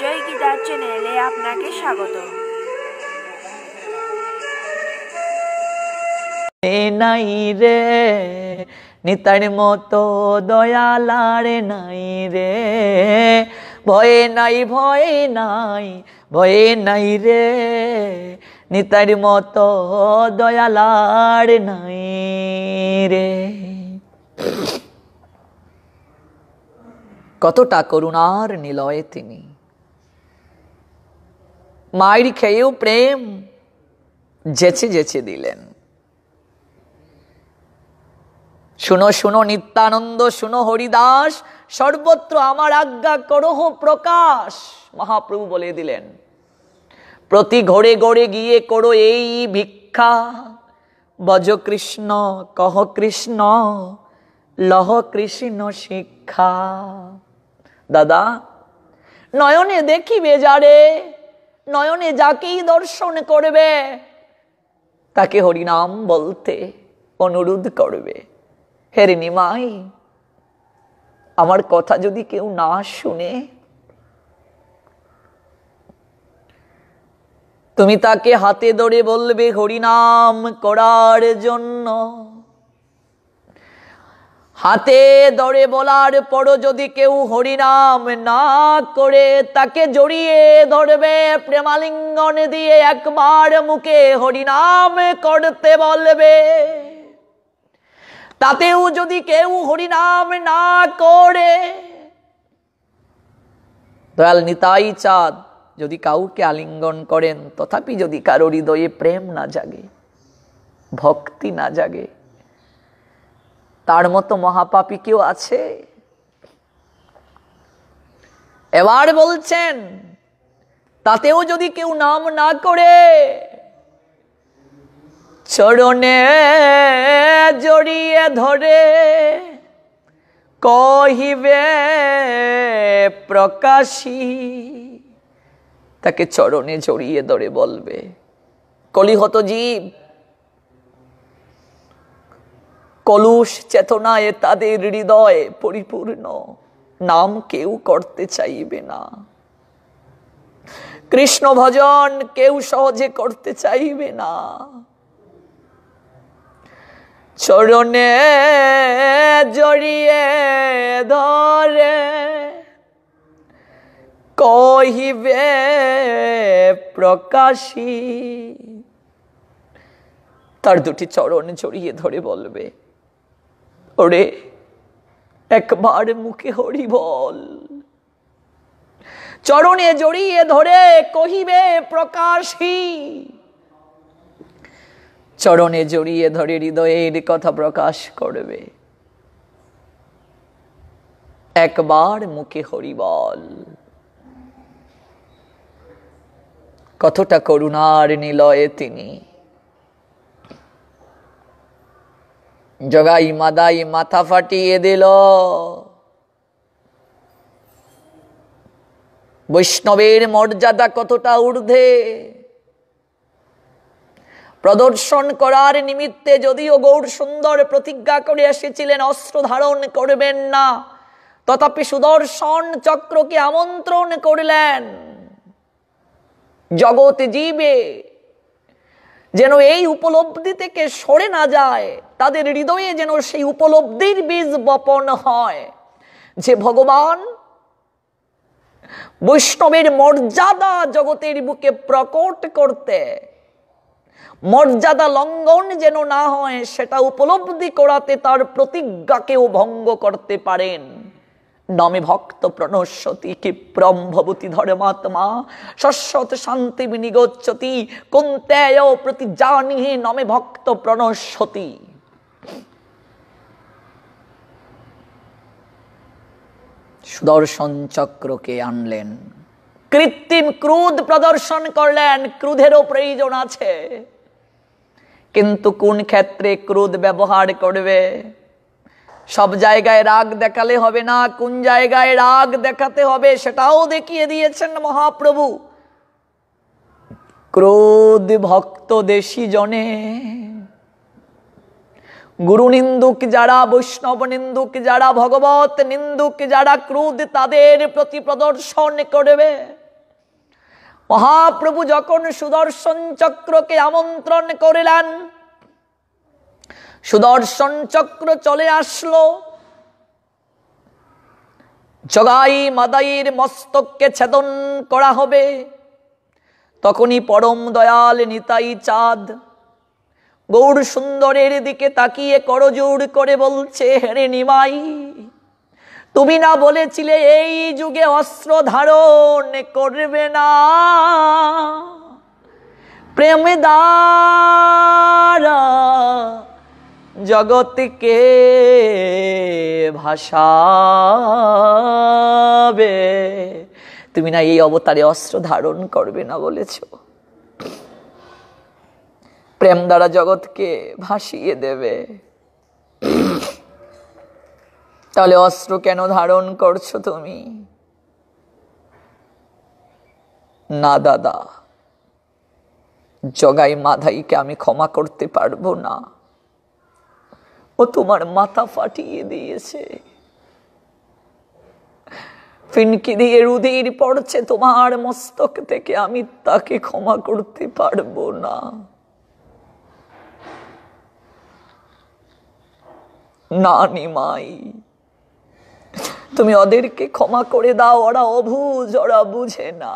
জয় গীতার চ্যানেলে আপনাকে স্বাগত। নাই রে নিতার মতো দয়ালার নাই রে, ভয়ে নাই ভয়ে নাই ভয়ে নাই রে, নিতার মতো দয়ালার নাই রে। কতটা করুণার নিলয়ে তিনি, মায়ের খেয়েও প্রেম যেচে যেচে দিলেন। শুনো শুনো নিত্যানন্দ, শুনো হরিদাস, সর্বত্র আমার আজ্ঞা করহ প্রকাশ। মহাপ্রভু বলে দিলেন, প্রতি ঘরে ঘরে গিয়ে করো এই ভিক্ষা, বজ কৃষ্ণ কহ কৃষ্ণ লহ কৃষ্ণ শিক্ষা। দাদা, নয়নে দেখিবে যারে, নয়নে যাকেই দর্শন করবে, তাকে হরিনাম বলতে অনুরোধ করবে। হেরে নিমাই, আমার কথা যদি কেউ না শুনে, তুমি তাকে হাতে ধরে বলবে হরিনাম করার জন্য। হাতে ধরে বলার পরও যদি কেউ হরিনাম না করে, তাকে জড়িয়ে ধরবে, প্রেমালিঙ্গন দিয়ে একবার মুখে হরিনাম করতে বলবে। তাতেও যদি কেউ হরিনাম না করে, দয়াল নিতাই চাঁদ যদি কাউকে আলিঙ্গন করেন, তথাপি যদি কারো হৃদয়ে প্রেম না জাগে, ভক্তি না জাগে, তার মতো মহাপাপী কেউ আছে? এবার বলছেন, তাতেও যদি কেউ নাম না করে, চরণে জড়িয়ে ধরে কহিবে প্রকাশী, তাকে চরণে জড়িয়ে ধরে বলবে। কলিহত জীব, কলুষ চেতনায় তাদের হৃদয় পরিপূর্ণ, নাম কেউ করতে চাইবে না, কৃষ্ণ ভজন কেউ সহজে করতে চাইবে না। চরণে জড়িয়ে ধরে কহিবে প্রকাশী, তার দুটি চরণ জড়িয়ে ধরে বলবে, ওরে একবার মুখে হরি বল। চরণে জড়িয়ে ধরে কহিবে প্রকাশী, চরণে জড়িয়ে ধরে হৃদয়ের কথা প্রকাশ করবে, একবার মুখে হরি বল। কতটা করুণার নিলয়ে তিনি। জগাই মাদাই মাথা ফাটিয়ে দিল, বৈষ্ণবের মর্যাদা কতটা ঊর্ধ্বে। প্রদর্শন করার নিমিত্তে যদিও গৌর সুন্দর প্রতিজ্ঞা করে এসেছিলেন অস্ত্র ধারণ করবেন না, তথাপি সুদর্শন চক্রকে আমন্ত্রণ করলেন, জগৎ জীবে যেন এই উপলব্ধি থেকে সরে না যায়, তাদের হৃদয়ে যেন সেই উপলব্ধির বীজ বপন হয় যে ভগবান বৈষ্ণবের মর্যাদা জগতের বুকে প্রকট করতে, মর্যাদা লঙ্ঘন যেন না হয় সেটা উপলব্ধি করাতে তার প্রতিজ্ঞাকেও ভঙ্গ করতে পারেন। নমে ভক্ত প্রণশ্যতি ক্ষিপ্রম ভবতি ধর্মাত্মা শশ্বত শান্তি বিনিগচ্ছতি কুন্তেয় প্রতিজানিহে নমে ভক্ত প্রণশ্যতি। সুদর্শন চক্রকে আনলেন, কৃত্রিম ক্রোধ প্রদর্শন করলেন, ক্রোধেরও প্রয়োজন আছে, কিন্তু কোন ক্ষেত্রে ক্রোধ ব্যবহার করবে? সব জায়গায় রাগ দেখালে হবে না, কোন জায়গায় রাগ দেখাতে হবে সেটাও দেখিয়ে দিয়েছেন মহাপ্রভু। ক্রোধ ভক্ত দেশি জনে, গুরু নিন্দুক যারা, বৈষ্ণব নিন্দুক যারা, ভগবত নিন্দুক যারা, ক্রোধ তাদের প্রতি প্রদর্শন করবে। মহাপ্রভু যখন সুদর্শন চক্রকে আমন্ত্রণ করলেন, সুদর্শন চক্র চলে আসলো, জগাই মাদাইয়ের মস্তককে ছেদন করা হবে। তখনই পরম দয়াল নিতাই চাঁদ গৌর সুন্দরের দিকে তাকিয়ে করজোড় করে বলছে, হেরে নিমাই, তুমি না বলেছিলে এই যুগে অস্ত্র ধারণ করবে না, প্রেম দ্বারা জগৎকে ভাসাবে, তুমি না এই অবতারে অস্ত্র ধারণ করবে না বলেছ, প্রেম দ্বারা জগৎকে ভাসিয়ে দেবে। তাহলে অস্ত্র কেন ধারণ করছো তুমি? না দাদা, জগাই মাধাইকে আমি ক্ষমা করতে পারবো না, ও তোমার মাথা ফাটিয়ে দিয়েছে, ফিনকি দিয়ে রুধির পড়ছে তোমার মস্তক থেকে, আমি তাকে ক্ষমা করতে পারবো না। না নিমাই, তুমি ওদেরকে ক্ষমা করে দাও, ওরা অবুঝ, ওরা বুঝে না।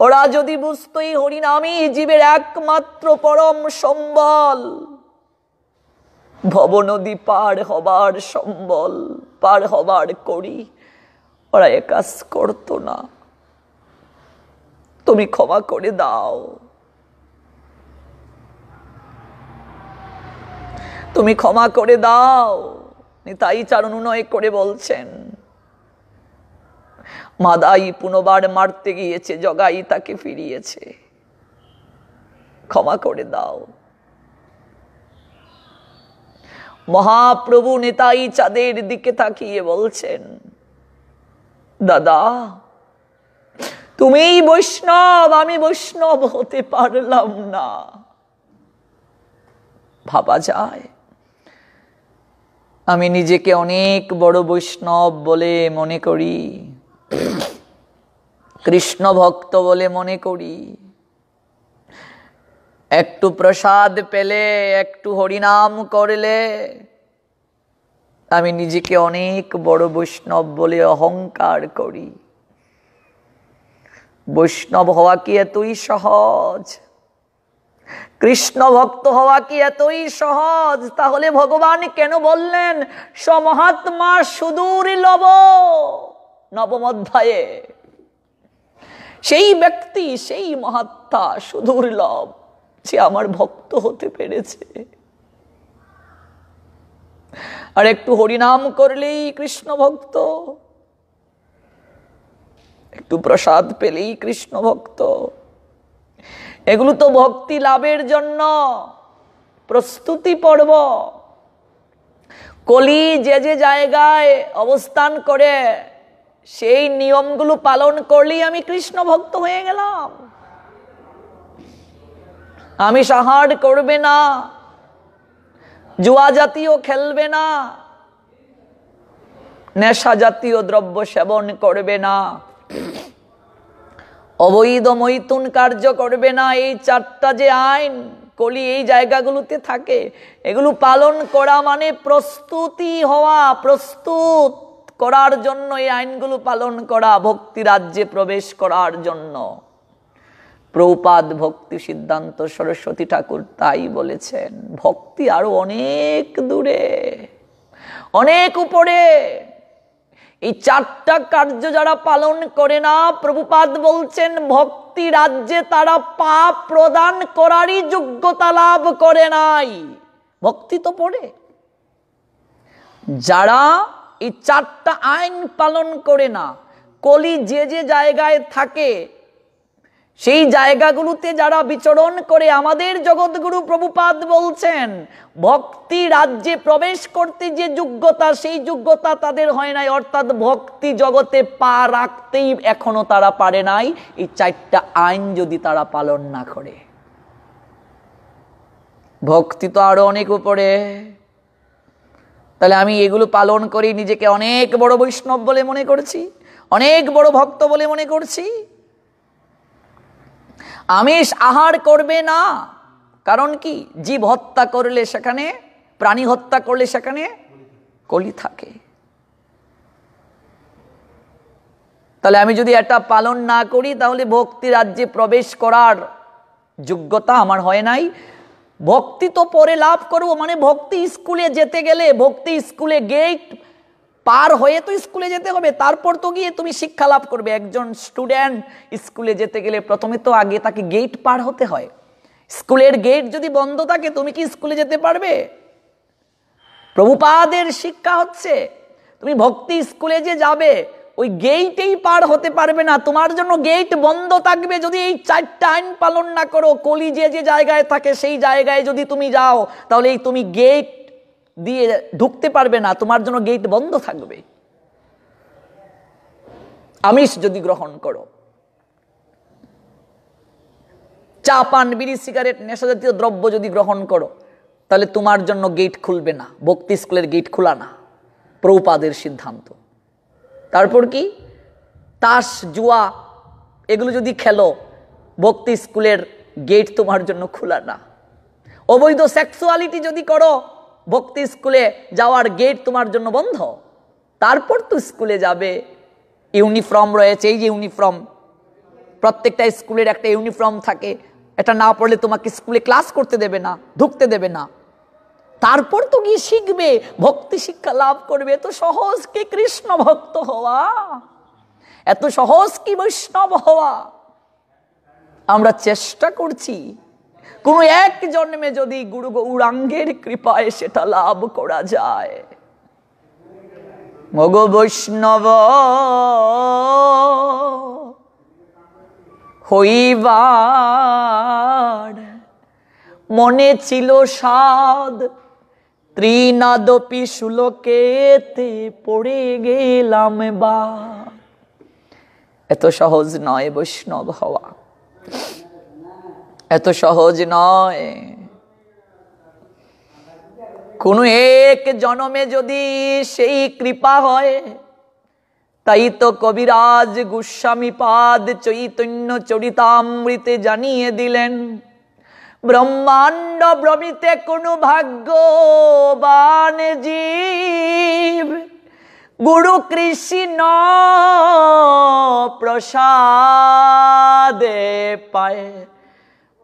ওরা যদি বুঝতই হরিনামই জীবের একমাত্র পরম সম্বল, ভবনদী পার হবার সম্বল, পার হবার করি, ওরা এ কাজ করতো না। তুমি ক্ষমা করে দাও, তুমি ক্ষমা করে দাও। নিতাই চারণ অনুনয় করে বলছেন, মাদাই পুনবার মারতে গিয়েছে, জগাই তাকে ফিরিয়েছে, ক্ষমা করে দাও। মহাপ্রভু নিতাই চাঁদের দিকে তাকিয়ে বলছেন, দাদা তুমিই বৈষ্ণব, আমি বৈষ্ণব হতে পারলাম না। ভাবা যায় আমি নিজেকে অনেক বড় বৈষ্ণব বলে মনে করি, কৃষ্ণ ভক্ত বলে মনে করি, একটু প্রসাদ পেলে, একটু হরিনাম করলে আমি নিজেকে অনেক বড় বৈষ্ণব বলে অহংকার করি। বৈষ্ণব হওয়া কি এতই সহজ? কৃষ্ণ ভক্ত হওয়া কি এতই সহজ? তাহলে ভগবান কেন বললেন সমহাত্মা সুদূর লব? নবম অধ্যায়ে সেই ব্যক্তি, সেই মহাত্মা সুদূর্লভ, যে আমার ভক্ত হতে পেরেছে। আর একটু হরিনাম করলেই কৃষ্ণ ভক্ত, একটু প্রসাদ পেলেই কৃষ্ণ ভক্ত। এগুলো তো ভক্তি লাভের জন্য প্রস্তুতি পর্ব। কলি যে যে জায়গায় অবস্থান করে সেই নিয়মগুলো পালন করলেই আমি কৃষ্ণ ভক্ত হয়ে গেলাম। আমি সাহার করবে না, জুয়া জাতীয় খেলবে না, নেশা জাতীয় দ্রব্য সেবন করবে না, অবৈধ মৈথুন কার্য করবে না। এই চারটা যে আইন কলি এই জায়গাগুলোতে থাকে, এগুলো পালন করা মানে প্রস্তুতি হওয়া, প্রস্তুত করার জন্য এই আইনগুলো পালন করা, ভক্তি রাজ্যে প্রবেশ করার জন্য। প্রভুপাদ ভক্তি সিদ্ধান্ত সরস্বতী ঠাকুর তাই বলেছেন, ভক্তি আরো অনেক দূরে, অনেক উপরে। এই চারটা কার্য যারা পালন করে না, প্রভুপাদ বলছেন ভক্তি রাজ্যে তারা পাপ প্রদান করারই যোগ্যতা লাভ করে নাই। ভক্তি তো পড়ে। যারা এই চারটা আইন পালন করে না, কলি যে যে জায়গায় থাকে সেই জায়গাগুলোতে যারা বিচরণ করে, আমাদের জগৎগুরু প্রভুপাদ বলছেন ভক্তি রাজ্যে প্রবেশ করতে যে যোগ্যতা, সেই যোগ্যতা তাদের হয় নাই। অর্থাৎ ভক্তি জগতে পা রাখতেই এখনো তারা পারে নাই, এই চারটা আইন যদি তারা পালন না করে। ভক্তি তো আরো অনেক উপরে। তাহলে আমি এগুলো পালন করি নিজেকে অনেক বড় বৈষ্ণব বলে মনে করছি, অনেক বড় ভক্ত বলে মনে করছি। আমিষ আহার করবে না, কারণ কি? জীব হত্যা করলে সেখানে, প্রাণী হত্যা করলে সেখানে কলি থাকে। তাহলে আমি যদি এটা পালন না করি তাহলে ভক্তি রাজ্যে প্রবেশ করার যোগ্যতা আমার হয় নাই। ভক্তি তো পরে লাভ করব, মানে ভক্তি স্কুলে যেতে গেলে, ভক্তি স্কুলে গেট পার হয়ে তো স্কুলে যেতে হবে, তারপর তো গিয়ে তুমি শিক্ষা লাভ করবে। একজন স্টুডেন্ট স্কুলে যেতে গেলে প্রথমে তো আগে তাকে গেট পার হতে হয়। স্কুলের গেট যদি বন্ধ থাকে তুমি কি স্কুলে যেতে পারবে? প্রভুপাদের শিক্ষা হচ্ছে তুমি ভক্তি স্কুলে যে যাবে ওই গেটেই পার হতে পারবে না, তোমার জন্য গেট বন্ধ থাকবে যদি এই 4টা আইন পালন না করো। কলি যে যে জায়গায় থাকে সেই জায়গায় যদি তুমি যাও তাহলে এই তুমি গেট দিয়ে ঢুকতে পারবে না, তোমার জন্য গেট বন্ধ থাকবে। আমিষ যদি গ্রহণ করো, চা পান বিড়ি সিগারেট নেশা জাতীয় দ্রব্য যদি গ্রহণ করো তাহলে তোমার জন্য গেট খুলবে না, ভক্তি স্কুলের গেট খোলা না, প্রভুপাদের সিদ্ধান্ত। তারপর কি? তাস জুয়া এগুলো যদি খেলো, ভক্তি স্কুলের গেট তোমার জন্য খোলা না। অবৈধ সেক্সুয়ালিটি যদি করো, ভক্তি স্কুলে যাওয়ার গেট তোমার জন্য বন্ধ। তারপর তো স্কুলে যাবে। ইউনিফর্ম রয়েছে, এই যে ইউনিফর্ম, প্রত্যেকটা স্কুলের একটা ইউনিফর্ম থাকে, এটা না পড়লে তোমাকে স্কুলে ক্লাস করতে দেবে না, ঢুকতে দেবে না। তারপর তো গিয়ে শিখবে, ভক্তি শিক্ষা লাভ করবে। এত সহজ কি কৃষ্ণ ভক্ত হওয়া? এত সহজ কি বৈষ্ণব হওয়া? আমরা চেষ্টা করছি, কোনো এক জন্মে যদি গুরু গৌরাঙ্গের কৃপায় সেটা লাভ করা যায়। মগ বৈষ্ণব হইবার মনে ছিল সাদ, ত্রিনাদপি শুলোকেতে পড়ে গেলাম বা। এত সহজ নয় বৈষ্ণব হওয়া, এত সহজ নয়। কোন এক জন্মে যদি সেই কৃপা হয়, তাই তো কবিরাজ গোস্বামী পাদ চৈতন্য চরিতামৃতে জানিয়ে দিলেন, ব্রহ্মাণ্ড ভ্রমিতে কোন ভাগ্যবান জীব গুরু কৃষ্ণ প্রসাদে পায়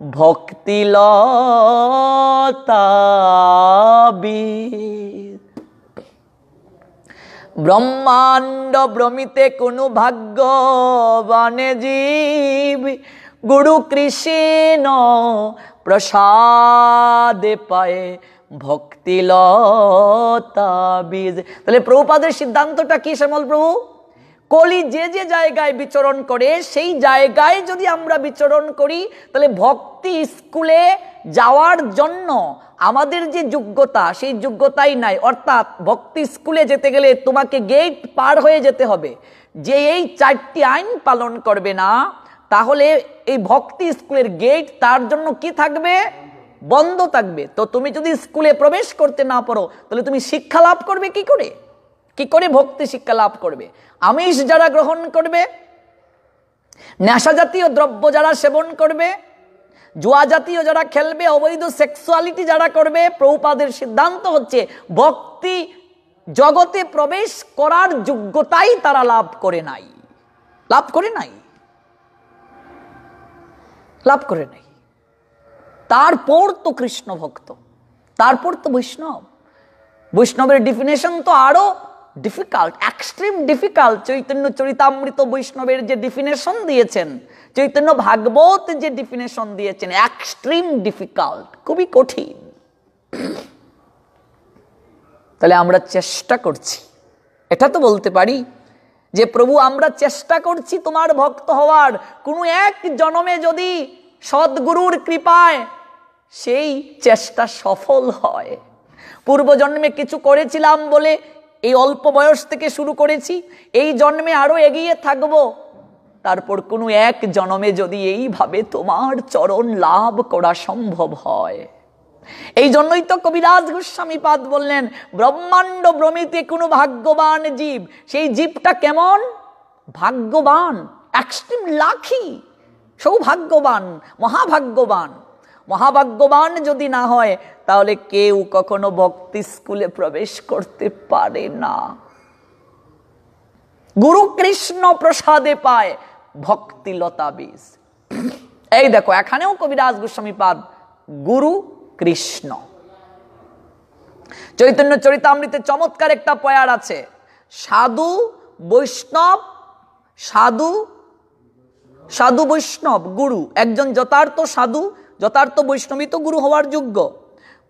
ভক্তি লতা বীজ। ব্রহ্মাণ্ড ভ্রমিতে কোন ভাগ্যবান জীব গুরু কৃষ্ণ প্রসাদে পায় ভক্তি লতা বীজ। তাহলে প্রভুপাদের সিদ্ধান্তটা কি শ্যামল প্রভু? কলি যে যে জায়গায় বিচরণ করে সেই জায়গায় যদি আমরা বিচরণ করি তাহলে ভক্তি স্কুলে যাওয়ার জন্য আমাদের যে যোগ্যতা সেই যোগ্যতাই নাই। অর্থাৎ ভক্তি স্কুলে যেতে গেলে তোমাকে গেট পার হয়ে যেতে হবে। যে এই 4টি আইন পালন করবে না তাহলে এই ভক্তি স্কুলের গেট তার জন্য কি থাকবে? বন্ধ থাকবে। তো তুমি যদি স্কুলে প্রবেশ করতে না পারো তাহলে তুমি শিক্ষা লাভ করবে কি করে? কি করে ভক্তি শিক্ষা লাভ করবে? আমিষ যারা গ্রহণ করবে, নেশা জাতীয় দ্রব্য যারা সেবন করবে, জুয়া জাতীয় যারা খেলবে, অবৈধ সেক্সুয়ালিটি যারা করবে, প্রভুপাদের সিদ্ধান্ত হচ্ছে ভক্তি জগতে প্রবেশ করার যোগ্যতাই তারা লাভ করে নাই, লাভ করে নাই, লাভ করে নাই। তারপর তো কৃষ্ণ ভক্ত, তারপর তো বৈষ্ণব। বৈষ্ণবের ডিফিনেশন তো আরো difficult, extreme difficult. Chaitanya Charitamrita বৈষ্ণবের যে ডিফিনেশন দিয়েছেন, চৈতন্য ভাগবত যে ডিফিনেশন দিয়েছেন, এক্সট্রিম ডিফিকাল্ট, খুবই কঠিন। তাহলে আমরা চেষ্টা করছি, এটা তো বলতে পারি যে প্রভু আমরা চেষ্টা করছি তোমার ভক্ত হওয়ার। কোনো এক জন্মে যদি সদ্গুরুর কৃপায় সেই চেষ্টা সফল হয়, পূর্বজন্মে কিছু করেছিলাম বলে এই অল্প বয়স থেকে শুরু করেছি, এই জন্মে আরো এগিয়ে থাকবো, তারপর কোনো এক জন্মে যদি এইভাবে তোমার চরণ লাভ করা সম্ভব হয়। এই জন্যই তো কবিরাজ গোস্বামী পাদ বললেন, ব্রহ্মাণ্ড ভ্রমিতে কোনো ভাগ্যবান জীব। সেই জীবটা কেমন? ভাগ্যবান, এক্সট্রিম লাকি। সৌভাগ্যবান, মহাভাগ্যবান। মহাভাগ্যবান যদি না হয় তাহলে কেউ কখনো ভক্তি স্কুলে প্রবেশ করতে পারে না। গুরু কৃষ্ণ প্রসাদে পায় ভক্তি লতা বীজ। এই দেখো এখানেও কবিরাজ গোস্বামী পাদ গুরু কৃষ্ণ। চৈতন্য চরিতামৃতে চমৎকার একটা পয়ার আছে, সাধু বৈষ্ণব, সাধু সাধু বৈষ্ণব গুরু। একজন যথার্থ সাধু যথার্থ বৈষ্ণবী তো গুরু হওয়ার যোগ্য।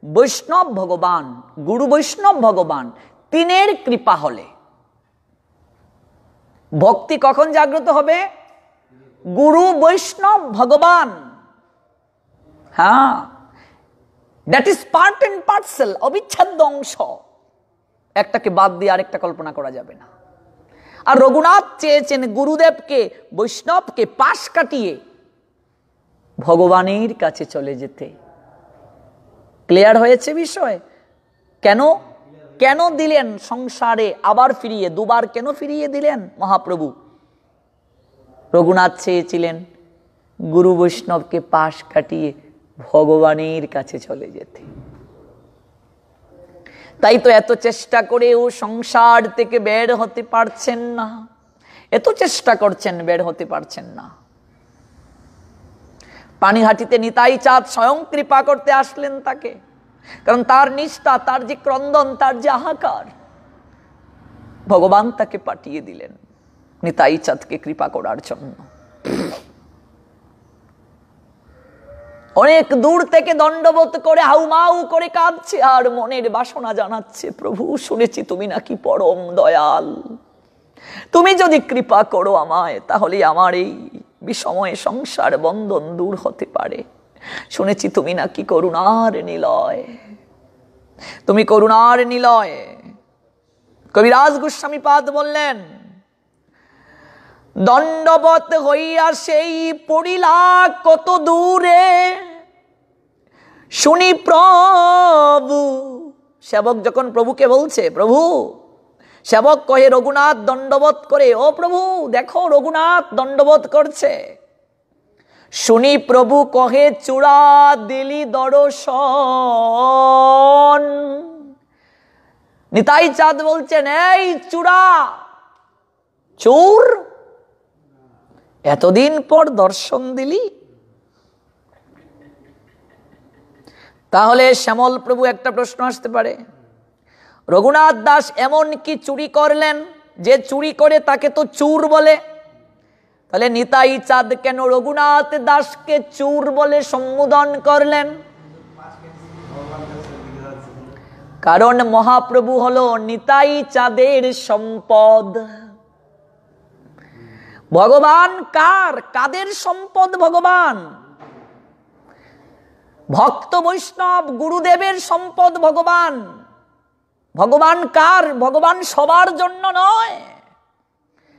বৈষ্ণব ভগবান, গুরু বৈষ্ণব ভগবান, তিনের কৃপা হলে ভক্তি কখন জাগ্রত হবে? গুরু বৈষ্ণব ভগবান। হ্যাঁ, that is part and parcel, অবিচ্ছেদ্য অংশ। একটাকে বাদ দিয়ে আরেকটা কল্পনা করা যাবে না। আর রঘুনাথ চেয়েছেন গুরুদেবকে, বৈষ্ণবকে পাশ কাটিয়ে ভগবানের কাছে চলে যেতে। ক্লিয়ার হয়েছে বিষয়? কেন কেন দিলেন সংসারে আবার ফিরিয়ে, দুবার কেন ফিরিয়ে দিলেন মহাপ্রভু? রঘুনাথ চেয়েছিলেন গুরু বৈষ্ণবকে পাশ কাটিয়ে ভগবানের কাছে চলে যেতে। তাই তো এত চেষ্টা করেও সংসার থেকে বের হতে পারছেন না, এত চেষ্টা করছেন বের হতে পারছেন না। পানিহাটিতে নিতাই চাঁদ স্বয়ং কৃপা করতে আসলেন তাকে, কারণ তার নিষ্ঠা, তার যে ক্রন্দন, তার যে হাহাকার, ভগবান তাকে পাঠিয়ে দিলেন নিতাই চাঁদকে কৃপা করার জন্য। অনেক দূর থেকে দণ্ডবোধ করে হাউমাউ করে কাঁদছে আর মনের বাসনা জানাচ্ছে, প্রভু শুনেছি তুমি নাকি পরম দয়াল, তুমি যদি কৃপা করো আমায় তাহলে আমার এই বিষময় সংসার বন্ধন দূর হতে পারে। শুনেছি তুমি নাকি করুণার নিলয়, তুমি করুণার নিলয়। কবিরাজ গোস্বামী পাদ বললেন, দণ্ডবত হইয়া সেই পড়িলা কত দূরে, শুনি প্রভু। সেবক যখন প্রভুকে বলছে, প্রভু, সেবক কহে রঘুনাথ দণ্ডবত করে, ও প্রভু দেখো রঘুনাথ দণ্ডবত করছে। শুনি প্রভু কহে চূড়া দিলি দর্শন। নিতাই চাঁদ বলছেন, এই চূড়া, চোর, এতদিন পর দর্শন দিলি? তাহলে শ্যামল প্রভু একটা প্রশ্ন আসতে পারে, রঘুনাথ দাস এমন কি চুরি করলেন যে চুরি করে তাকে তো চোর বলে? তাহলে নিতাই চাঁদ কেন রঘুনাথ দাসকে চোর বলে সম্বোধন করলেন? কারণ মহাপ্রভু হলো নিতাই চাঁদের সম্পদ। ভগবান কাদের সম্পদ? ভগবান। ভক্ত বৈষ্ণব গুরুদেবের সম্পদ ভগবান। ভগবান কার? ভগবান সবার জন্য নয়।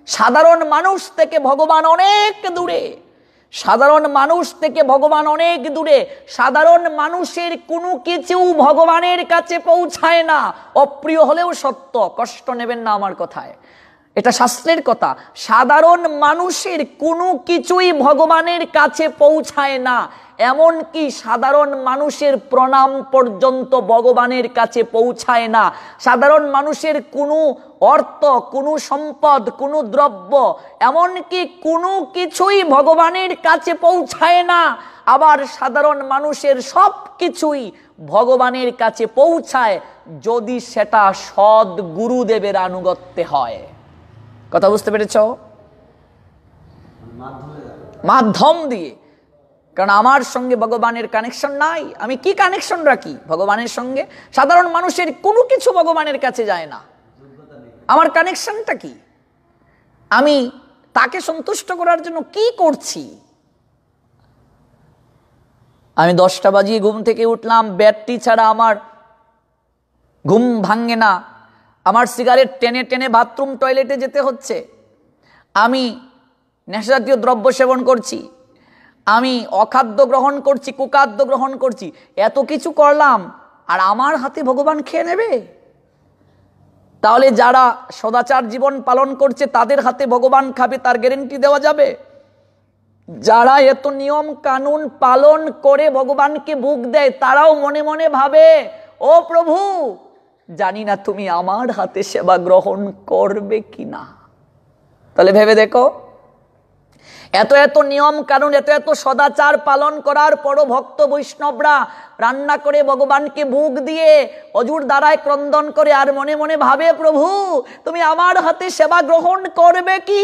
সাধারণ মানুষ থেকে ভগবান অনেক দূরে, সাধারণ মানুষ থেকে ভগবান অনেক দূরে। সাধারণ মানুষের কোনো কিছু ভগবানের কাছে পৌঁছায় না। অপ্রিয় হলেও সত্য, কষ্ট নেবেন না আমার কথায়, এটা শাস্ত্রের কথা। সাধারণ মানুষের কোনো কিছুই ভগবানের কাছে পৌঁছায় না। এমনকি সাধারণ মানুষের প্রণাম পর্যন্ত ভগবানের কাছে পৌঁছায় না। সাধারণ মানুষের কোনো অর্থ, কোনো সম্পদ, কোনো দ্রব্য, এমনকি কোনো কিছুই ভগবানের কাছে পৌঁছায় না। আবার সাধারণ মানুষের সব কিছুই ভগবানের কাছে পৌঁছায় যদি সেটা সৎ গুরুদেবের আনুগত্যে হয়। কথা বুঝতে পেরেছ? মাধ্যম দিয়ে। কারণ আমার সঙ্গে ভগবানের কানেকশন নাই, আমি কি কানেকশন রাখি ভগবানের সঙ্গে? সাধারণ মানুষের কোনো কিছু ভগবানের কাছে যায় না। আমার কানেকশনটা কি? আমি তাকে সন্তুষ্ট করার জন্য কি করছি? আমি 10টা বাজিয়ে ঘুম থেকে উঠলাম, ব্যাটারি ছাড়া আমার ঘুম ভাঙে না, আমার সিগারেট টেনে টেনে বাথরুম টয়লেটে যেতে হচ্ছে, আমি নেশাজাতীয় দ্রব্য সেবন করছি, আমি অখাদ্য গ্রহণ করছি, কুখাদ্য গ্রহণ করছি, এত কিছু করলাম আর আমার হাতে ভগবান খেয়ে নেবে? তাহলে যারা সদাচার জীবন পালন করছে তাদের হাতে ভগবান খাবে, তার গ্যারেন্টি দেওয়া যাবে? যারা এত নিয়ম কানুন পালন করে ভগবানকে ভোগ দেয়, তারাও মনে মনে ভাবে, ও প্রভু, জানি না তুমি আমার হাতে সেবা গ্রহণ করবে কিনা। তাহলে ভেবে দেখো, এত এত নিয়ম কানুন, এত এত সদাচার পালন করার পরও ভক্ত বৈষ্ণবরা রান্না করে ভগবানকে ভোগ দিয়ে অজুর দ্বারায় ক্রন্দন করে আর মনে মনে ভাবে, প্রভু তুমি আমার হাতে সেবা গ্রহণ করবে কি?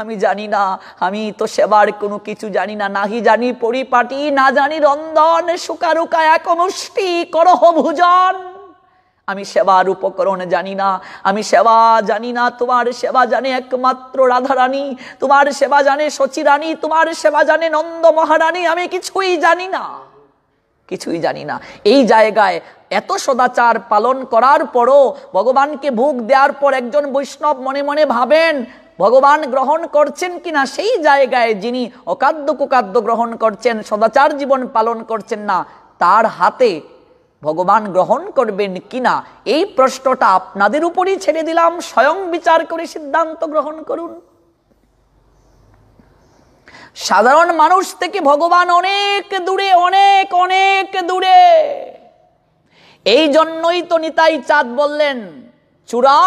আমি জানি না, আমি তো সেবার কোনো কিছু জানি না, নাহি জানি পরিপাটি, না জানি রন্ধন, সুকারুকা এক মুষ্টি করহ ভোজন। আমি সেবার উপকরণ জানি না, আমি সেবা জানি না। তোমার সেবা জানে একমাত্র রাধারানী, তোমার সেবা জানে শচী রানী, তোমার সেবা জানে নন্দ মহারানী। আমি কিছুই জানি না, কিছুই জানি না। এই জায়গায় এত সদাচার পালন করার পরও ভগবানকে ভোগ দেওয়ার পর একজন বৈষ্ণব মনে মনে ভাবেন ভগবান গ্রহণ করছেন কিনা। সেই জায়গায় যিনি অকাদ্য কুকাদ্য গ্রহণ করছেন, সদাচার জীবন পালন করছেন না, তার হাতে ভগবান গ্রহণ করবেন কিনা, এই প্রশ্নটা আপনাদের উপরই ছেড়ে দিলাম। স্বয়ং বিচার করে সিদ্ধান্ত গ্রহণ করুন। সাধারণ মানুষ থেকে ভগবান অনেক দূরে, অনেক অনেক দূরে। এই জন্যই তো নিতাই চাঁদ বললেন, চূড়া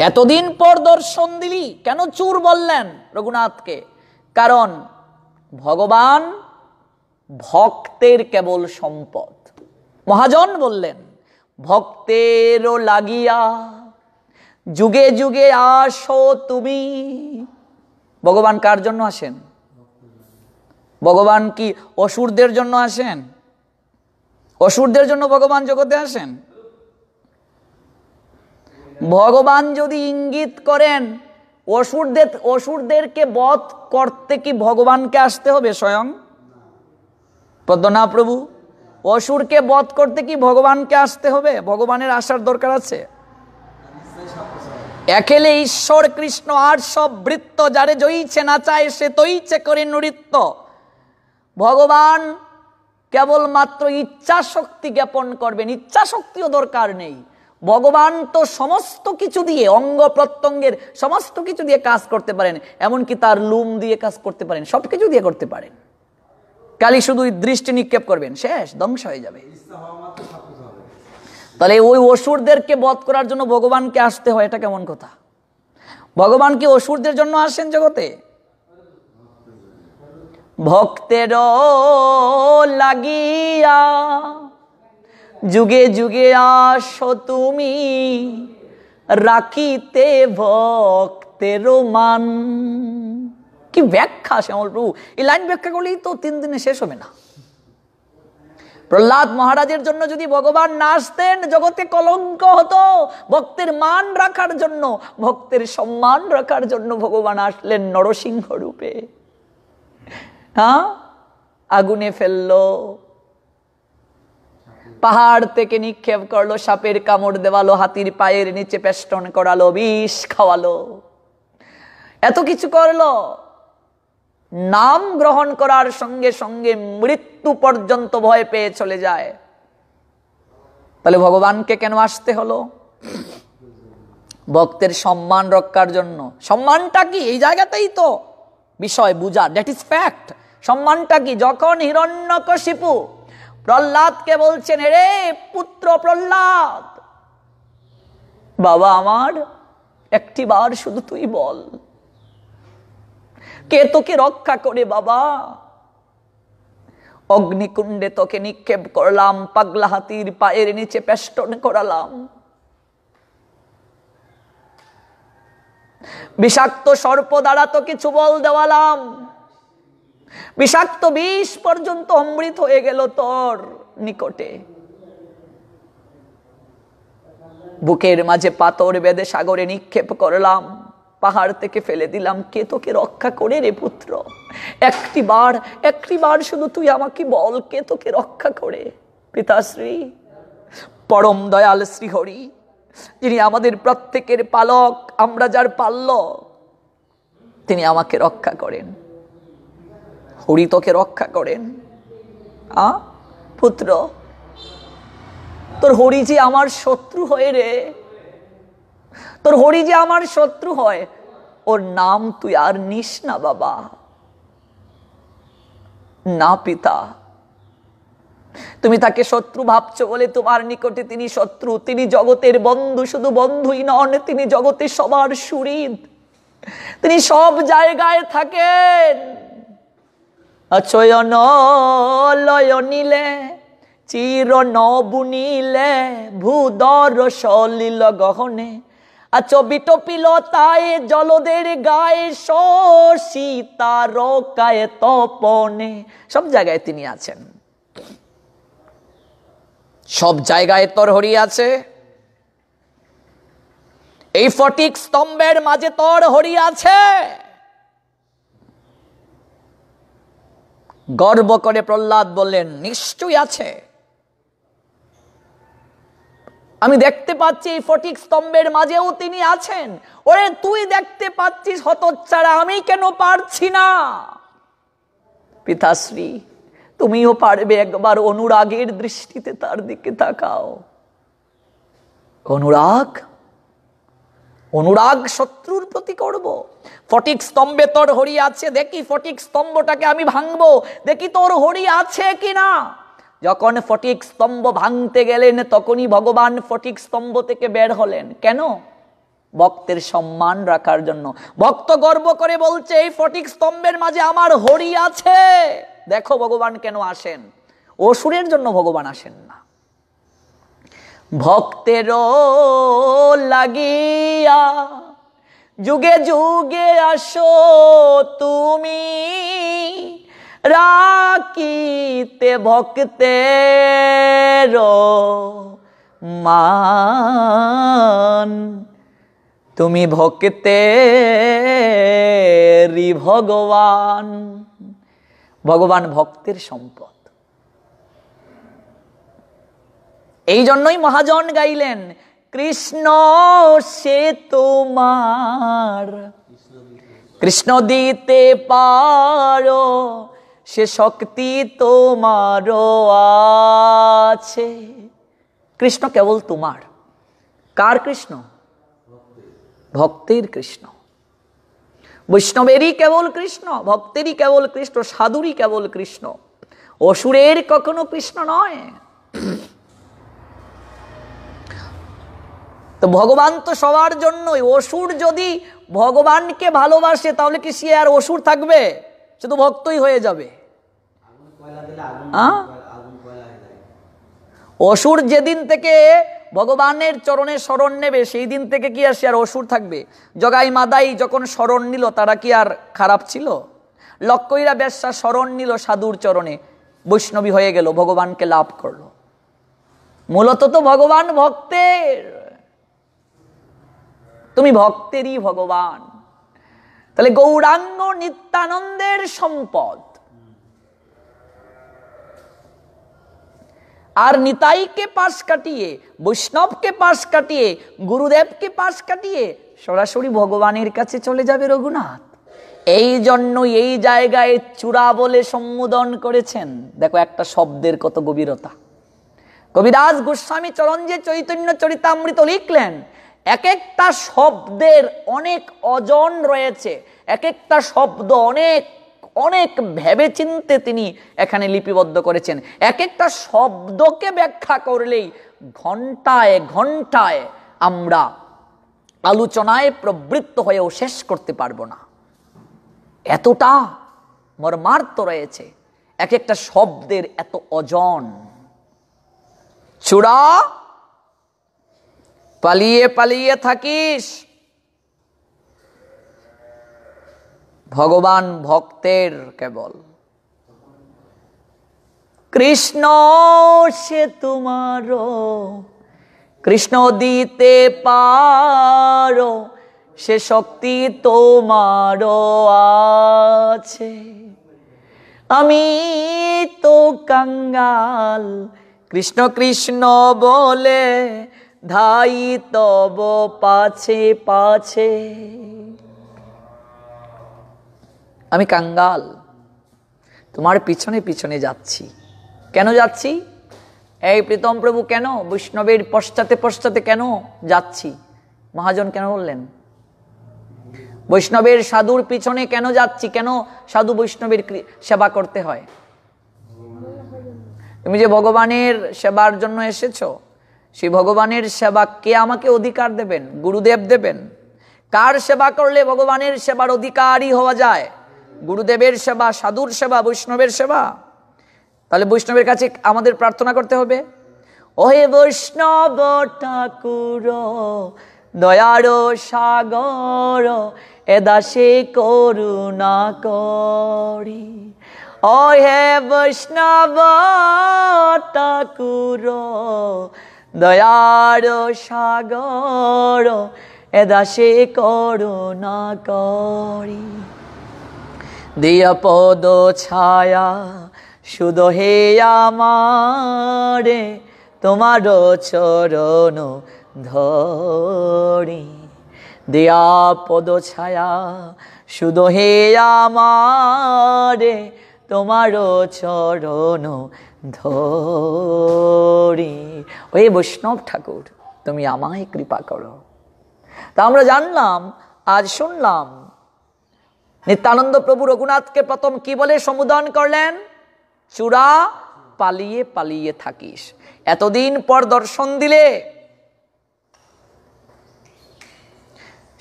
এতদিন পর দর্শন দিলি কেন? চুর বললেন রঘুনাথকে, কারণ ভগবান ভক্তের কেবল সম্পদ। মহাজন বললেন, ভক্তেরও লাগিয়া যুগে যুগে আসো তুমি। ভগবান কার জন্য আসেন? ভগবান কি অসুরদের জন্য আসেন? অসুরদের জন্য ভগবান জগতে আসেন? ভগবান যদি ইঙ্গিত করেন অসুরদেরকে বধ করতে, কি ভগবানকে আসতে হবে স্বয়ং? পদ্মনাভ প্রভু, অসুরকে বধ করতে কি ভগবানকে আসতে হবে? ভগবানের আসার দরকার আছে? একেলে ঈশ্বর কৃষ্ণ আর সব বৃত্ত, যারে জয়ীছে না চায় সে তৈছে করে নৃত্য। ভগবান কেবলমাত্র ইচ্ছা শক্তি জ্ঞাপন করবেন, ইচ্ছা শক্তিও দরকার নেই। ভগবান তো সমস্ত কিছু দিয়ে, অঙ্গ প্রত্যঙ্গের সমস্ত কিছু দিয়ে কাজ করতে পারেন, এমনকি তার লুম দিয়ে কাজ করতে পারেন, সবকিছু দিয়ে করতে পারেন। কালি শুধু দৃষ্টি নিক্ষেপ করবেন, শেষ, ধ্বংস হয়ে যাবে। তাহলে ওই অসুরদেরকে বধ করার জন্য ভগবানকে আসতে হয়, এটা কেমন কথা? ভগবান কি অসুরদের জন্য আসেন জগতে? ভক্তের লাগিয়া যুগে যুগে আসো তুমি, রাখিতে ভক্তের মান। কি ব্যাখ্যা শ্যামল প্রভু! এই লাইন ব্যাখ্যা করলেই তো 3 দিনে শেষ হবে না। প্রহ্লাদ মহারাজের জন্য যদি ভগবান না আসতেন, জগতে কলঙ্ক হতো। ভক্তের মান রাখার জন্য, ভক্তের সম্মান রাখার জন্য ভগবান আসলেন নরসিংহ রূপে। হ্যাঁ, আগুনে ফেললো, পাহাড় থেকে নিক্ষেপ করলো, সাপের কামড় দেওয়ালো, হাতির পায়ের নিচে পেষ্টন করালো, বিষ খাওয়ালো, এত কিছু করলো। নাম গ্রহণ করার সঙ্গে সঙ্গে মৃত্যু পর্যন্ত ভয় পেয়ে চলে যায়। তাহলে ভগবানকে কেন আসতে হলো? ভক্তের সম্মান রক্ষার জন্য। সম্মানটা কি? এই জায়গাতেই তো বিষয় বুঝা, দ্যাট ইজ ফ্যাক্ট। সম্মানটা কি? যখন হিরণ্যকশিপু প্রহ্লাদকে বলছেন, রে পুত্র প্রহ্লাদ, বাবা আমার, একটি বার শুধু তুই বল, কে তোকে রক্ষা করে বাবা? অগ্নিকুণ্ডে তোকে নিক্ষেপ করলাম, পাগলা হাতির পায়ের নিচে পেষ্টন করালাম, বিষাক্ত সর্প দ্বারা তোকে চুবল দেওয়ালাম, বিষাক্ত বিষ পর্যন্ত অমৃত হয়ে গেল তোর নিকটে। বুকের মাঝে পাথর বেঁধে সাগরে নিক্ষেপ করলাম, পাহাড় থেকে ফেলে দিলাম, কে তোকে রক্ষা করে রে পুত্র? একটি বার শুধু তুই আমাকে বল, কে তোকে রক্ষা করে? পিতাশ্রী, পরম দয়াল শ্রীহরি, যিনি আমাদের প্রত্যেকের পালক, আমরা যার পাল্য, তিনি আমাকে রক্ষা করেন। হরি তোকে রক্ষা করেন। পুত্র, তোর হরি যে আমার শত্রু হয় রে, তোর হরি যে আমার শত্রু হয়। ওর নাম তুই আর নিস না বাবা। না পিতা, তুমি তাকে শত্রু ভাবছো বলে তোমার নিকটে তিনি শত্রু। তিনি জগতের বন্ধু, শুধু বন্ধুই নন, তিনি জগতের সবার সুহৃদ। তিনি সব জায়গায় থাকেন। অচয়ন লয় নীলে চির নবুনিলে ভূদর সলিল গহনে আচবিত পিলতায় জলদের গায়ে শশী তারকায় তপনে। সব জায়গায় তিনি আছেন, সব জায়গায় তোর হরি আছে। এই ফটিক স্তম্ভের মাঝে তোর হরি আছে। গর্ব করে প্রহ্লাদ বললেন, নিশ্চয়ই আছে। আমি দেখতে পাচ্ছি এই ফটিক স্তম্ভের মাঝেও তিনি আছেন। ওরে তুই দেখতে পাচ্ছিস হতচ্ছাড়া, আমি কেন পারছি না? পিতাশ্রী, তুমিও পারবে, একবার অনুরাগের দৃষ্টিতে তার দিকে তাকাও। অনুরাগ, অনুরাগ শত্রুর প্রতি করব। ফটিক স্তম্ভে তোর হরি আছে, দেখি ফটিক স্তম্ভটাকে আমি ভাঙবো, দেখি তোর হরি আছে কিনা। যখন ফটিক স্তম্ভ ভাঙতে গেলেন তখনই ভগবান ফটিক স্তম্ভ থেকে বের হলেন। কেন? ভক্তের সম্মান রাখার জন্য। ভক্ত গর্ব করে বলছে, এই ফটিক স্তম্ভের মাঝে আমার হরি আছে। দেখো ভগবান কেন আসেন। অসুরের জন্য ভগবান আসেন না। ভক্তেরও লাগিয়া যুগে যুগে আসো তুমি, রাখিতে ভক্তের মান। তুমি ভক্তেরই ভগবান। ভগবান ভক্তের সম্পদ। এই জন্যই মহাজন গাইলেন, কৃষ্ণ সে তোমার, কৃষ্ণ দিতে পারো, সে শক্তি তোমারও আছে। কৃষ্ণ কেবল তোমার। কার কৃষ্ণ? ভক্তের কৃষ্ণ। বৈষ্ণবেরই কেবল কৃষ্ণ, ভক্তেরই কেবল কৃষ্ণ, সাধুরই কেবল কৃষ্ণ। অসুরের কখনো কৃষ্ণ নয়। তো ভগবান তো সবার জন্যই। অসুর যদি ভগবানকে ভালোবাসে তাহলে কি সে আর অসুর থাকবে? শুধু ভক্তই হয়ে যাবে। অসুর যেদিন থেকে ভগবানের চরণে শরণ নেবে সেই দিন থেকে কি আর সে আর অসুর থাকবে? জগাই মাদাই যখন শরণ নিল তারা কি আর খারাপ ছিল? লক্ষ্মীরা বেশ্যা শরণ নিল সাধুর চরণে, বৈষ্ণবী হয়ে গেল, ভগবানকে লাভ করলো। মূলত তো ভগবান ভক্তের। তুমি ভক্তেরই ভগবান। তাহলে গৌরাঙ্গ নিত্যানন্দের সম্পদ। আর নিতাইকে পাশ কাটিয়ে, বৈষ্ণবকে পাশ কাটিয়ে, গুরুদেবকে পাশ কাটিয়ে সরাসরি ভগবানের কাছে চলে যাবে রঘুনাথ। এই জন্য এই জায়গায় চূড়া বলে সম্বোধন করেছেন। দেখো একটা শব্দের কত গভীরতা। কবিদাস গোস্বামী চরঞ্জে চৈতন্য চরিতামৃত লিখলেন, এক একটা শব্দের অনেক ওজন রয়েছে। এক একটা শব্দ অনেক অনেক ভেবে চিন্তে তিনি এখানে লিপিবদ্ধ করেছেন। এক একটা শব্দকে ব্যাখ্যা করলেই ঘন্টায় ঘন্টায় আমরা আলোচনায় প্রবৃত্ত হয়েও শেষ করতে পারবো না। এতটা মর্মার্থ রয়েছে এক একটা শব্দের, এত ওজন। চূড়া পালিয়ে পালিয়ে থাকিস, ভগবান ভক্তের কেবল। কৃষ্ণ সে তোমারও, কৃষ্ণ দিতে পারো, সে শক্তি তোমারও আছে। আমি তো কাঙ্গাল, কৃষ্ণ কৃষ্ণ বলে ধাই তব পাছে পাছে। আমি কাঙ্গাল, তোমার পিছনে পিছনে যাচ্ছি। কেন যাচ্ছি? এই প্রীতম প্রভু, কেন বৈষ্ণবের পশ্চাতে পশ্চাতে কেন যাচ্ছি? মহাজন কেন বললেন? বৈষ্ণবের সাধুর পিছনে কেন যাচ্ছি, কেন সাধু বৈষ্ণবের সেবা করতে হয়? তুমি যে ভগবানের সেবার জন্য এসেছো, সেই ভগবানের সেবা কে আমাকে অধিকার দেবেন? গুরুদেব দেবেন। কার সেবা করলে ভগবানের সেবার অধিকারী হওয়া যায়? গুরুদেবের সেবা, সাধুর সেবা, বৈষ্ণবের সেবা। তাহলে বৈষ্ণবের কাছে আমাদের প্রার্থনা করতে হবে, ওহে বৈষ্ণব ঠাকুর দয়ার সাগর এ দাসে করুণা করি। ওহে বৈষ্ণব ঠাকুর দয়ার সাগর এ দাসে করুণা করি। দিয়া পদ ছায়া শুধু হে আমারে তোমার চরণ ধরি। দিয়া পদ ছায়া শুধু হে আমারে তোমার চরণ ধরি। ওই বৈষ্ণব ঠাকুর তুমি আমায় কৃপা করো। তা আমরা জানলাম, আজ শুনলাম, নিত্যানন্দ প্রভু রঘুনাথকে প্রথম কি বলে সম্বোধন করলেন? চূড়া পালিয়ে পালিয়ে থাকিস। এতদিন পর দর্শন দিলে।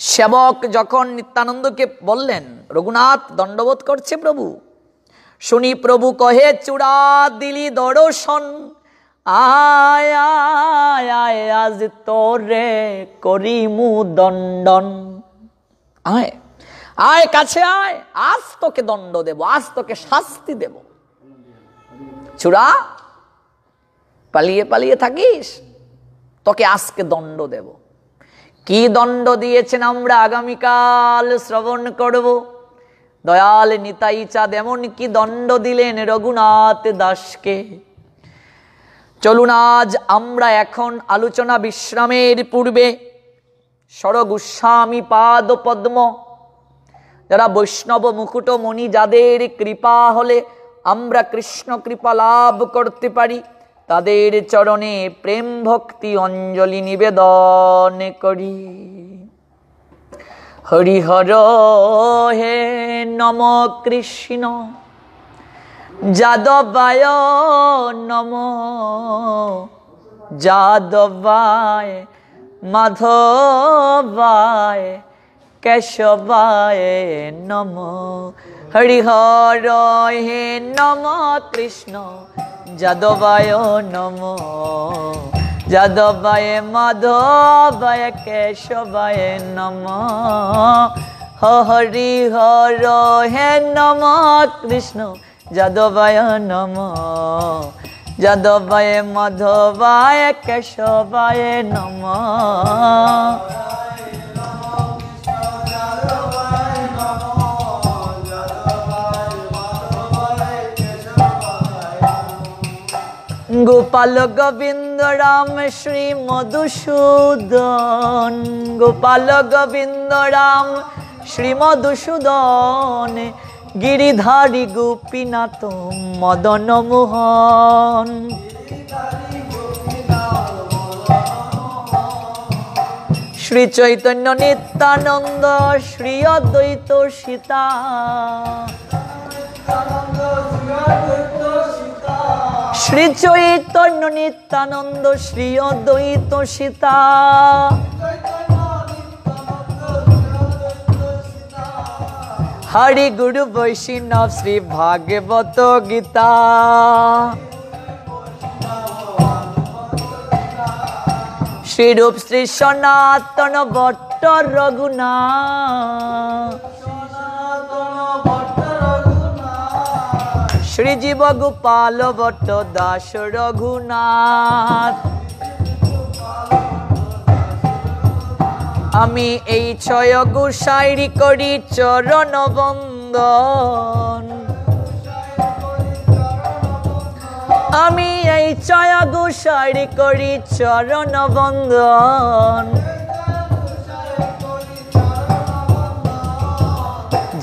সেবক যখন নিত্যানন্দকে বললেন, রঘুনাথ দণ্ডবোধ করছে প্রভু, শুনি প্রভু কহে চূড়া দিলি দর্শন, আয় আয় আয় আজ তোরে করিমু দণ্ডন। আয় আয় কাছে আয়, আজ তোকে দণ্ড দেব, আজ তোকে শাস্তি দেব। চূড়া পালিয়ে পালিয়ে থাকিস, তোকে আজকে দণ্ড দেব। কি দণ্ড দিয়েছেন আমরা আগামীকাল শ্রবণ করব। দয়াল নিতাই চাঁদ এমন কি দণ্ড দিলেন রঘুনাথ দাসকে। চলুন আজ আমরা এখন আলোচনা বিশ্রামের পূর্বে সরগোস্বামী পাদ পদ্ম, যারা বৈষ্ণব মুকুটমণি, যাদের কৃপা হলে আমরা কৃষ্ণ কৃপা লাভ করতে পারি, তাদের চরণে প্রেম ভক্তি অঞ্জলি নিবেদন করি। হরিহর হে নম কৃষ্ণ যাদবায় নম, যাদবায় মাধবায় কেশবায় নম। হরিহর হে নম কৃষ্ণ যাদবায় নম, যাদবায় মাধবায় কেশবায় নম। হরিহর হে নম কৃষ্ণ যাদবায় নম, যাদবায় মাধবায় কেশবায় নম। গোপাল গোবিন্দ রাম শ্রী মধুসূদন, গোপাল গোবিন্দ রাম শ্রী মধুসূদন, গিরিধারী গোপীনাথ মদন মোহন। শ্রী চৈতন্য নিত্যানন্দ শ্রী অদ্বৈত সীতা, শ্রী চৈতন্য নিত্যানন্দ শ্রী অদ্বৈত সীতা। হরি গুরু বৈষ্ণব শ্রী ভাগবত গীতা। শ্রীরূপ শ্রী সনাতন ভট্ট রঘুনাথ, শ্রীজীব গোপাল ভট্ট দাস রঘুনাথ। আমি এই ছয় গোসাইরি করি চরণ বন্দন, আমি এই ছয় গোসাইরি করি চরণ বন্দন।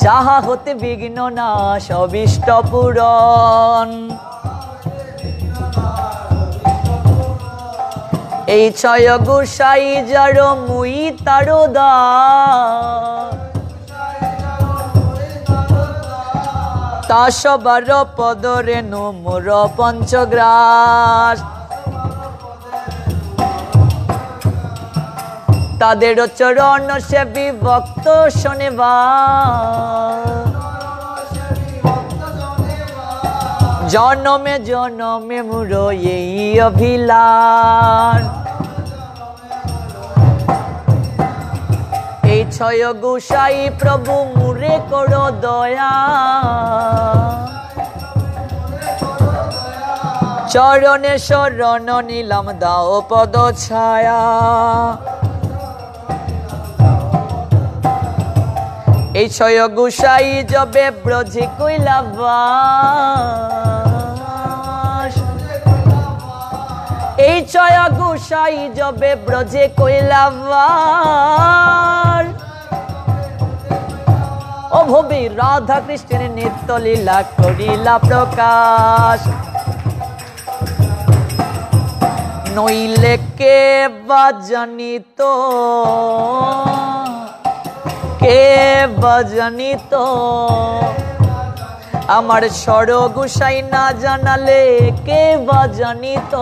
যাহা হতে বিঘ্ন নাশ অভীষ্ট পূরণ। এই ছয় গোসাই যার মুই তার দাস, তা সবার পদরেণু মোর পঞ্চগ্রাস। তাদের চরণ সেবী ভক্ত শোনেবার, জনমে জনমে মোর এই অভিলাষ। এই ছয় গোসাই প্রভু মুরে করো দয়া, চরণে শরণ নিলাম দাও পদ ছায়া। এই ছয় গোসাই যবে ব্রজে কৈলাবাস, এই ছয় গোসাই যবে ব্রজে কৈলাবাস। ও ভবি রাধা কৃষ্ণের নিত্য লীলা করিলা প্রকাশ। নইলে কে বা জানিত, কে বা জানিত, আমার সর গোসাই না জানালে কে বা জানিত।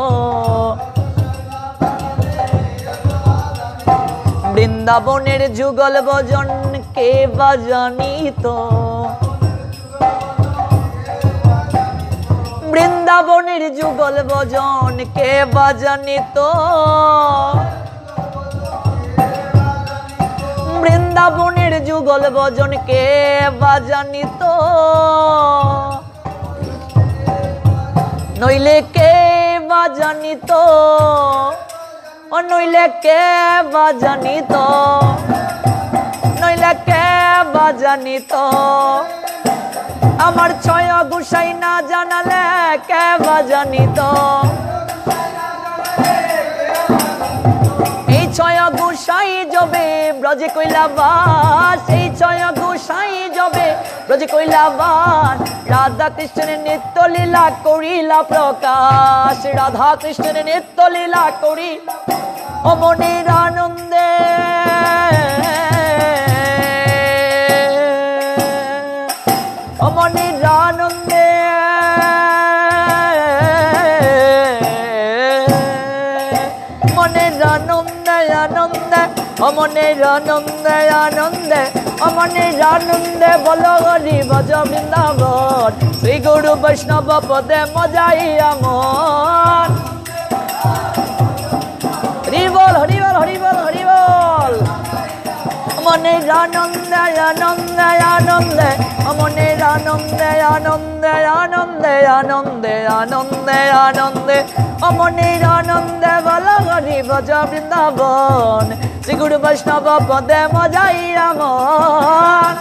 বৃন্দাবনের যুগল ভজন কে বা জানিত, বৃন্দাবনের যুগল ভজন কে বা জানিত। বৃন্দাবনের যুগল ভজন কে বা জানিত। নইলে কে বা জানিত, ও নইলে কে বা জানিত, নইলে কে বা জানিত। আমার ছয় গোসাই না জানালে কে বা জানিত। এই ছয় গোসাই যবে ব্রজে কৈলাবাস, এই ছয় গোসাই যবে ব্রজে কৈলাবাস। রাধা কৃষ্ণের নিত্য লীলা করিলা প্রকাশ, রাধা কৃষ্ণের নিত্য লীলা করি ও মনের আনন্দে। ও মনের আনন্দে, মনের আনন্দে আনন্দে, ও মনের আনন্দে আনন্দে, ও মনের আনন্দে বলো হরি ভজ বৃন্দাবন। শ্রী গুরু বৈষ্ণব পদে মজাই আমন। হরি বল হরি বল হরি বল হরি বল। মনের আনন্দে আনন্দে আনন্দে, মনের আনন্দে আনন্দে আনন্দে আনন্দে আনন্দে আনন্দে, মনের আনন্দে বলো হরি ভজ বৃন্দাবন। শ্রী গুরু বৈষ্ণব পদে মজাই আমন।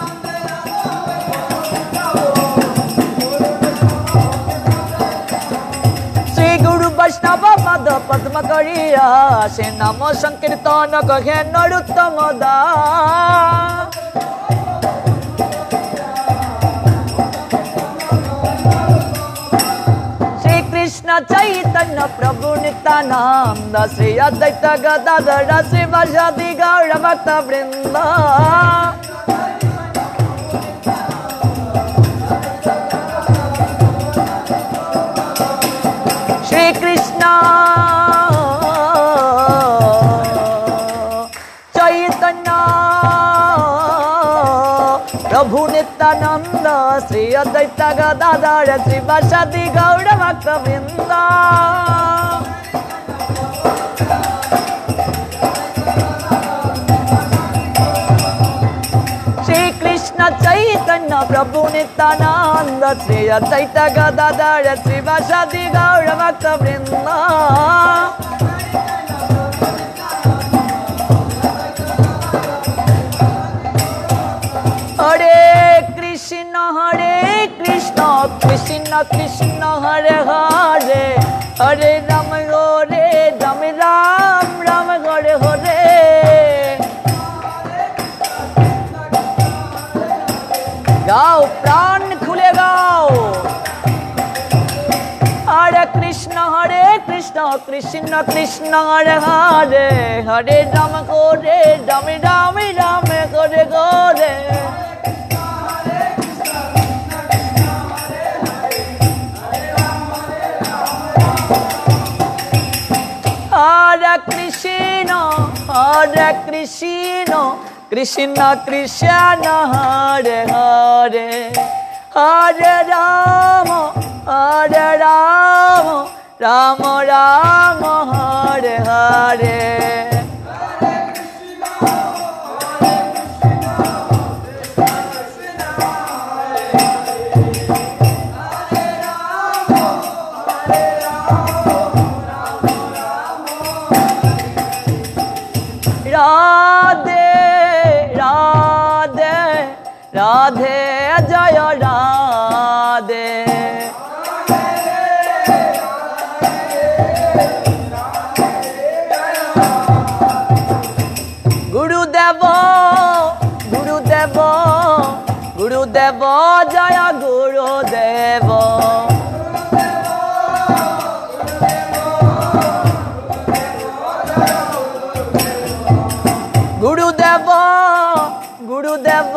শ্রী গুরু বৈষ্ণব পদ পদ্ম করিয়া সে নাম সংকীর্তন কহে নরোত্তম দাস। শ্রী কৃষ্ণ চৈতন্য প্রভু নিত্যানন্দ, শ্রী অদ্বৈত গদাধর শিবাসাদি গৌর ভক্ত বৃন্দ। শ্রী কৃষ্ণ চৈতন্য প্রভু নিত্যানন্দ, শ্রী অদ্বৈত গদাধর শিবাসাদি গৌর ভক্ত বৃন্দ। শ্রী কৃষ্ণ চৈতন্য প্রভু নিত্যানন্দ, শ্রী অদ্বৈত গদাধর শিবাসাদি গৌর ভক্ত বৃন্দ। হরে কৃষ্ণ কৃষ্ণ কৃষ্ণ হরে হরে, হরে রাম হরে রাম রাম রাম হরে হরে। গাও প্রাণ খুলে গাও। হরে কৃষ্ণ কৃষ্ণ কৃষ্ণ হরে হরে, হরে রাম হরে রাম রাম রাম হরে হরে। কৃষ্ণ কৃষ্ণ কৃষ্ণ হরে হরে হরে রাম রাম রাম হরে হরে রাধে রাধে রাধে জয় রাধে গুরুদেব গুরুদেব গুরুদেব জয় গুরুদেব গুরুদেব গুরুদেব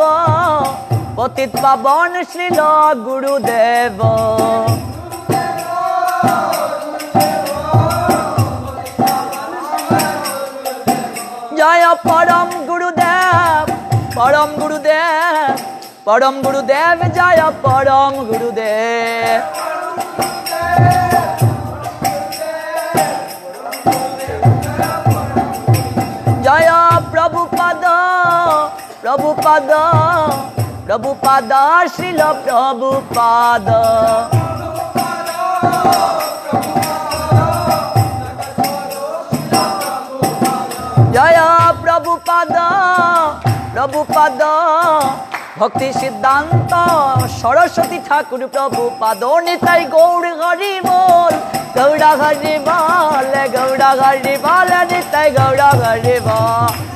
পতিত পাবন শ্রীল গুরুদেব জয় পরম গুরুদেব পরম গুরুদেব পরম গুরুদেব জয় পরম গুরুদেব জয় প্রভুপাদ প্রভুপাদ প্রভুপাদ শ্রীল প্রভুপাদ জয় প্রভুপাদ প্রভুপাদ ভক্তি সিদ্ধান্ত সরস্বতী ঠাকুর প্রভুপাদ নিতাই গৌর হরি বল গৌড়া হরি বল গৌড়া হরি বল নিতাই গৌড়া হরি বল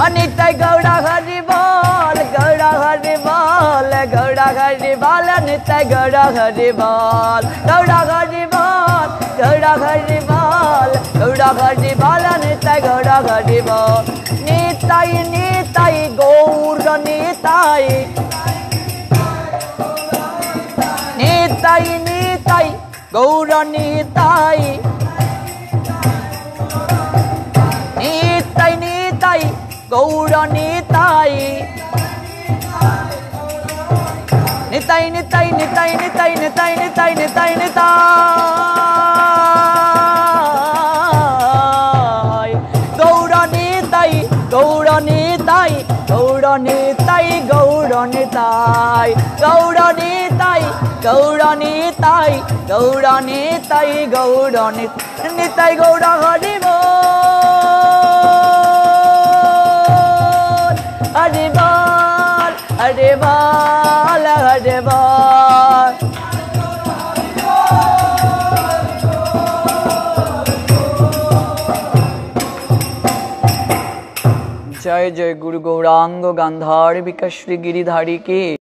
নিতাই গৌড়া হরি বল গৌড়া হরি বল গৌড়া হরি বল নিতাই গৌড়া হরি বল গৌড়া হরি বল গৌড়া হরি বল গৌড়া হরি বল নিতাই গৌড়া হরি বল নিতাই নিতাই গৌর নিতাই নিতাই নিতাই গৌর নিতাই নিতাই নিতাই গৌর নিতাই নিতাই নিতাই নিতাই নিতাই নিতাই নিতাই নিতাই নিতাই গৌর নিতাই গৌর নিতাই গৌর নিতাই গৌর নিতাই গৌর নিতাই গৌর নিতাই গৌর নিতাই গৌর নিতাই গৌর হরি হরে বল হরে বল হরে বল जय जय गुरु गौरांग गांधार विकास श्री गिरिधारी की